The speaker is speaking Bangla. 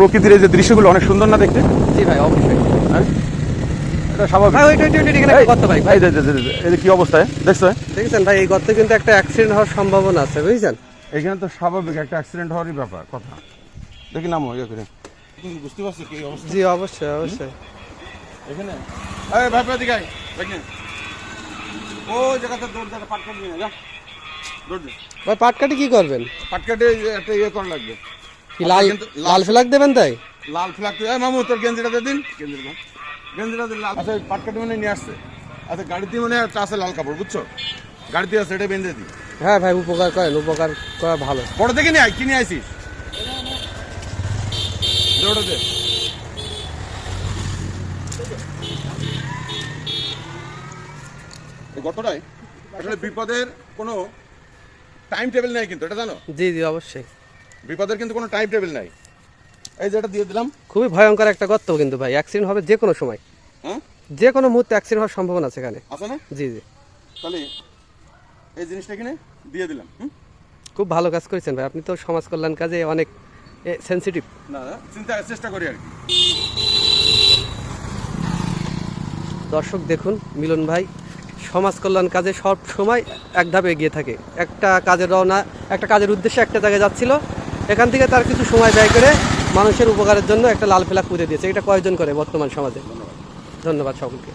প্রকৃতির এই যে দৃশ্যগুলো অনেক সুন্দর না দেখতে? জি ভাই অবশ্যই। হ্যাঁ, এটা স্বাভাবিক। ভাই ওইটা এখানে একটা গর্ত ভাই। এই যে এই যে কি অবস্থায় দেখছো? দেখছেন ভাই এই গর্তে কিন্তু একটা অ্যাক্সিডেন্ট হওয়ার সম্ভাবনা আছে বুঝছেন? এখানে তো স্বাভাবিক একটা অ্যাক্সিডেন্ট হওয়ারই ব্যাপার কথা। দেখি নামো ইয়ে করে। তুমি বুঝতে পারছো কি অবস্থা? জি অবশ্যই অবশ্যই। এখানে এই ভাই ভাই দিকে আয় দেখি। ও জায়গাতে দৌড় দাঁড়া পাট কাটবি না, যা দৌড় দে। ভাই পাটকাটি কি করবেন? পাট কাটে একটা ইয়ে করা লাগবে। কি লাল ফ্ল্যাগ দেবেন তাই? লাল ফ্ল্যাগ তো মামু তোর গেঞ্জিটা দিয়ে দিন। গেঞ্জিটা দিয়ে লাল। আচ্ছা পাট কাটে মানে নিয়ে আসছে। আচ্ছা গাড়িতে মানে একটা আছে লাল কাপড় বুঝছো? গাড়িতে আছে এটা বেঁধে দিই। হ্যাঁ ভাই উপকার করেন, উপকার করা ভালো। বড় দেখে নিয়ে আয়, কি নিয়ে আইছিস? দৌড়ে দে। এই গতটাই আসলে বিপদের কোনো টাইম টেবিল নাই কিন্তু, এটা জানো? জি জি অবশ্যই। বিপদের কিন্তু কোনো টাইম টেবিল নাই। এই যে এটা দিয়ে দিলাম। খুবই ভয়ঙ্কর একটা গর্ত কিন্তু ভাই, অ্যাক্সিডেন্ট হবে যে কোনো সময়, হ্যাঁ যে কোনো মুহূর্তে অ্যাক্সিডেন্ট হওয়ার সম্ভাবনা আছে এখানে। আছে না? জি জি তাহলে এই জিনিসটা এখানে দিয়ে দিলাম। খুব ভালো কাজ করেছেন ভাই, আপনি তো সমাজ কল্যাণ কাজে অনেক সেনসিটিভ। না চেষ্টা করি আর কি। দর্শক দেখুন মিলন ভাই সমাজ কল্যাণ কাজে সব সময় এক ধাপ এগিয়ে থাকে। একটা কাজের উদ্দেশ্যে একটা জায়গায় যাচ্ছিল, এখান থেকে তার কিছু সময় ব্যয় করে মানুষের উপকারের জন্য একটা লাল ফ্ল্যাগ পুঁতে দিয়েছে। এটা কয়জন করে বর্তমান সমাজে? ধন্যবাদ সকলকে।